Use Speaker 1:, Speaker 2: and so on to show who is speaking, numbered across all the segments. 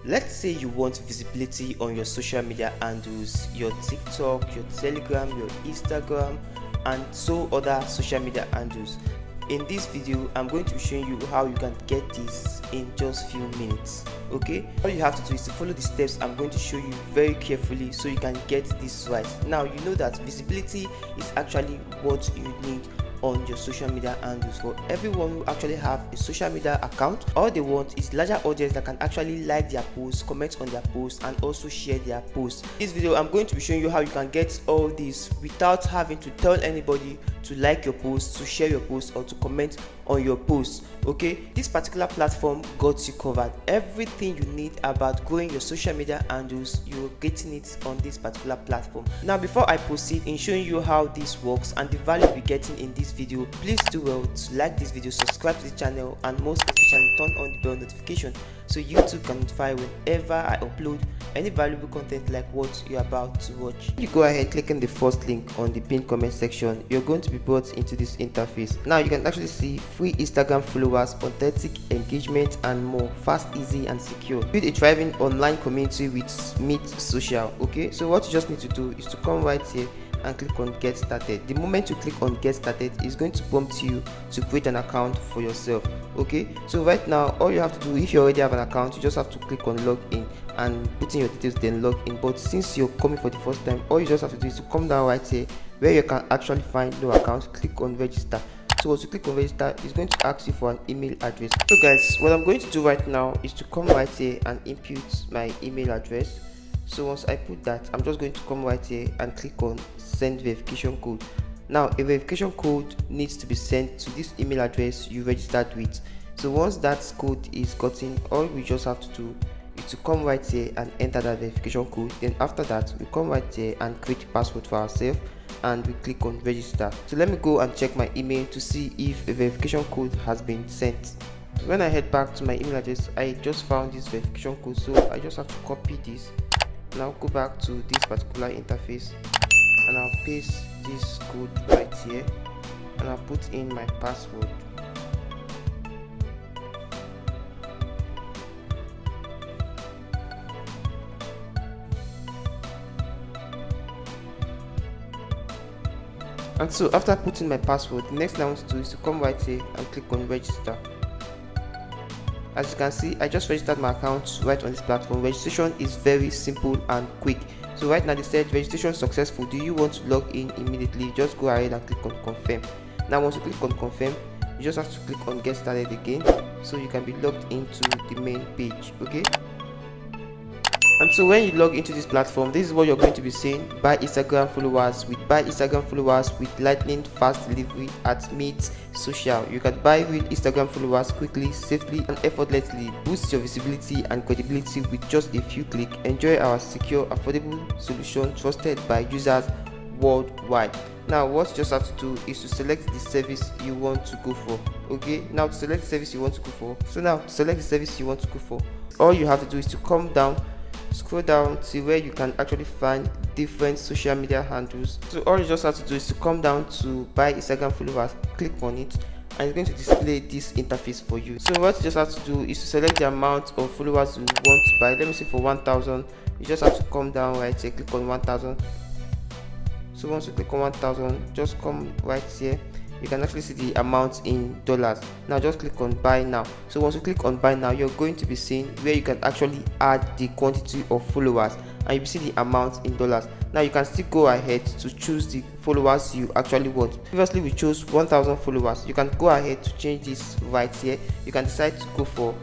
Speaker 1: Let's say you want visibility on your social media handles, your TikTok, your Telegram, your Instagram, and so other social media handles. In this video, I'm going to be showing you how you can get this in just few minutes. Okay, all you have to do is to follow the steps I'm going to show you very carefully so you can get this right. Now you know that visibility is actually what you need on your social media handles. For everyone who actually have a social media account, all they want is larger audience that can actually like their posts, comment on their posts, and also share their posts. In this video, I'm going to be showing you how you can get all this without having to tell anybody to like your post, to share your post, or to comment on your post. Okay, this particular platform got you covered. Everything you need about growing your social media handles, you're getting it on this particular platform. Now before I proceed in showing you how this works and the value you're getting in this video, please do well to like this video, subscribe to the channel, and most especially turn on the bell notification so YouTube can notify whenever I upload any valuable content like what you're about to watch. You go ahead, click on the first link on the pinned comment section. You're going to be brought into this interface. Now you can actually see free Instagram followers, authentic engagement, and more, fast, easy, and secure. Build a thriving online community with Meet Social. Okay, so what you just need to do is to come right here and click on get started. The moment you click on get started, it's going to prompt you to create an account for yourself. Okay, so right now all you have to do, if you already have an account, you just have to click on log in and put in your details, then log in. But since you're coming for the first time, all you just have to do is to come down right here where you can actually find no account, click on register. So once you click on register, it's going to ask you for an email address. So guys, what I'm going to do right now is to come right here and input my email address. So once I put that, I'm just going to come right here and click on send verification code. Now a verification code needs to be sent to this email address you registered with. So once that code is gotten, all we just have to do is to come right here and enter that verification code. Then after that, we come right here and create a password for ourselves and we click on register. So let me go and check my email to see if a verification code has been sent. When I head back to my email address, I just found this verification code, so I just have to copy this. Now go back to this particular interface and I'll paste this code right here and I'll put in my password. And so after putting my password, the next thing I want to do is to come right here and click on register. As you can see, I just registered my account right on this platform. Registration is very simple and quick. So right now they said registration successful. Do you want to log in immediately? Just go ahead and click on confirm. Now once you click on confirm, you just have to click on get started again so you can be logged into the main page. Okay, and so when you log into this platform, this is what you're going to be seeing: buy Instagram followers with lightning fast delivery at Meet Social. You can buy real Instagram followers quickly, safely, and effortlessly. Boost your visibility and credibility with just a few clicks. Enjoy our secure, affordable solution trusted by users worldwide. Now what you just have to do is to select the service you want to go for. Okay, now to select the service you want to go for, all you have to do is to come down, scroll down to where you can actually find different social media handles. So all you just have to do is to come down to buy Instagram followers, click on it, and it's going to display this interface for you. So what you just have to do is to select the amount of followers you want to buy. Let me say for 1000, you just have to come down right here, click on 1000. So once you click on 1000, just come right here, you can actually see the amount in dollars. Now just click on buy now. So once you click on buy now, you're going to be seeing where you can actually add the quantity of followers and you see the amount in dollars. Now you can still go ahead to choose the followers you actually want. Previously we chose 1000 followers. You can go ahead to change this right here. You can decide to go for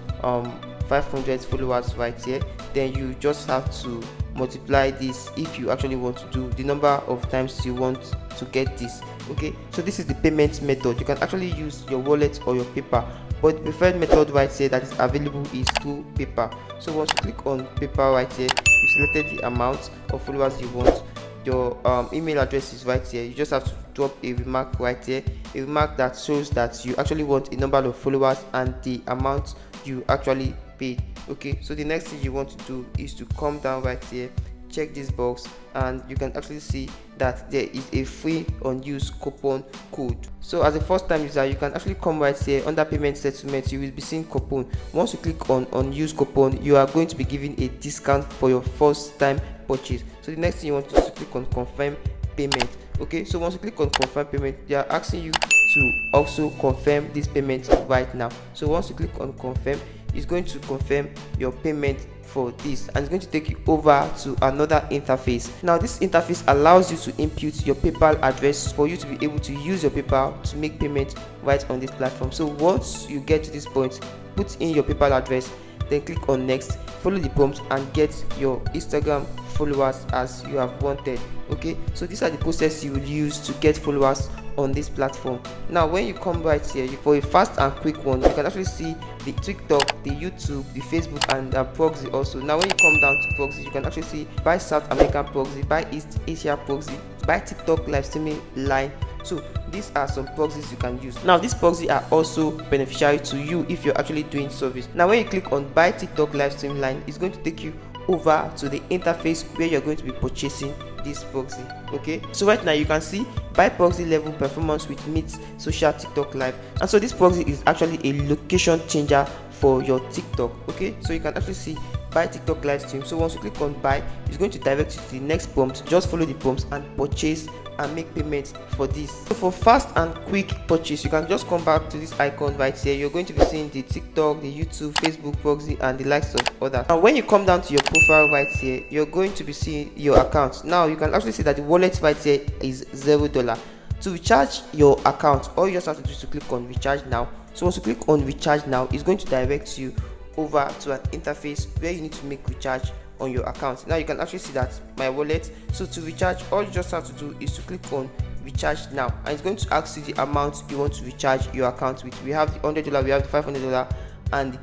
Speaker 1: 500 followers right here. Then you just have to multiply this if you actually want to do the number of times you want to get this. Okay, so this is the payment method. You can actually use your wallet or your paper, but the preferred method right here that is available is through paper. So once you click on paper right here, you selected the amount of followers you want. Your email address is right here. You just have to drop a remark right here, a remark that shows that you actually want a number of followers and the amount you actually paid. Okay, so the next thing you want to do is to come down right here, check this box and you can actually see that there is a free unused coupon code. So as a first time user, you can actually come right here under payment settlement. You will be seeing coupon. Once you click on unused coupon, you are going to be given a discount for your first time purchase. So the next thing you want to do is to click on confirm payment. Okay, so once you click on confirm payment, they are asking you to also confirm this payment right now. So once you click on confirm, it's going to confirm your payment for this, and it's going to take you over to another interface. Now this interface allows you to input your PayPal address for you to be able to use your PayPal to make payment right on this platform. So once you get to this point, put in your PayPal address, then click on next, follow the prompts and get your Instagram followers as you have wanted. Okay, so these are the process you will use to get followers on this platform. Now when you come right here, for a fast and quick one, you can actually see the TikTok, the YouTube, the Facebook, and Proxy also. Now when you come down to Proxy, you can actually see buy South American Proxy, buy East Asia Proxy, buy TikTok live streaming line. So these are some proxies you can use. Now these proxies are also beneficial to you if you're actually doing service. Now when you click on buy TikTok live stream line, it's going to take you over to the interface where you're going to be purchasing this proxy. Okay, so right now you can see buy proxy level performance with meets social TikTok live, and so this proxy is actually a location changer for your TikTok. Okay, so you can actually see buy TikTok live stream. So once you click on buy, it's going to direct you to the next prompt. Just follow the prompts and purchase and make payments for this. So for fast and quick purchase, you can just come back to this icon right here. You're going to be seeing the TikTok, the YouTube, Facebook proxy, and the likes of others. Now when you come down to your profile right here, you're going to be seeing your account. Now you can actually see that the wallet right here is $0. To recharge your account, all you just have to do is to click on recharge now. So once you click on recharge now, it's going to direct you over to an interface where you need to make recharge on your account. Now you can actually see that my wallet. So to recharge, all you just have to do is to click on recharge now, and it's going to ask you the amount you want to recharge your account with. We have the $100, we have the $500, and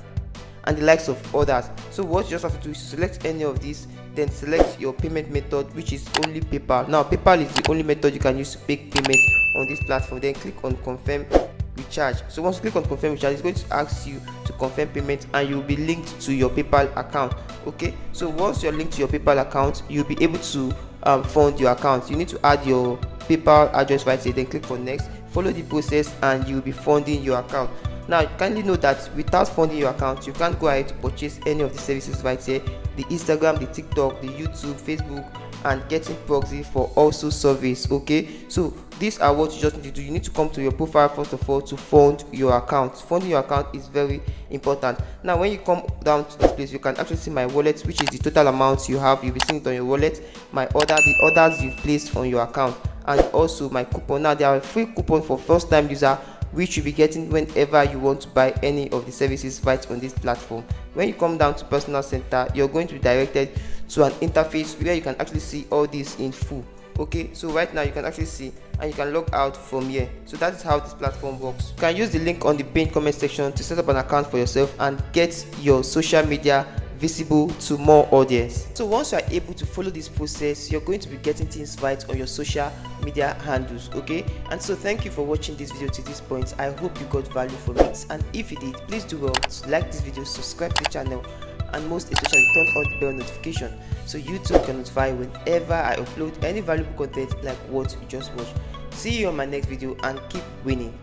Speaker 1: the likes of others. So what you just have to do is to select any of these, then select your payment method, which is only PayPal. Now PayPal is the only method you can use to make payment on this platform. Then click on confirm recharge. So once you click on confirm recharge, it's going to ask you to confirm payment, and you'll be linked to your PayPal account. Okay, so once you're linked to your PayPal account, you'll be able to fund your account. You need to add your PayPal address right here, then click on next, follow the process, and you'll be funding your account. Now kindly note that without funding your account, you can't go ahead to purchase any of the services right here: the Instagram, the TikTok, the YouTube, Facebook, and getting proxy for also service. Okay, so these are what you just need to do. You need to come to your profile first of all to fund your account. Funding your account is very important. Now when you come down to this place, you can actually see my wallet, which is the total amount you have. You'll be seeing it on your wallet, my order, the orders you've placed on your account, and also my coupon. Now there are free coupon for first time user, which you'll be getting whenever you want to buy any of the services right on this platform. When you come down to personal center, you're going to be directed to an interface where you can actually see all this in full. Okay, so right now you can actually see, and you can log out from here. So that is how this platform works. You can use the link on the pinned comment section to set up an account for yourself and get your social media visible to more audience. So once you are able to follow this process, you're going to be getting things right on your social media handles. Okay, and so thank you for watching this video to this point. I hope you got value from it, and if you did, please do well to like this video, subscribe to the channel, and most especially turn on the bell notification so YouTube can notify whenever I upload any valuable content like what you just watched. See you on my next video, and keep winning.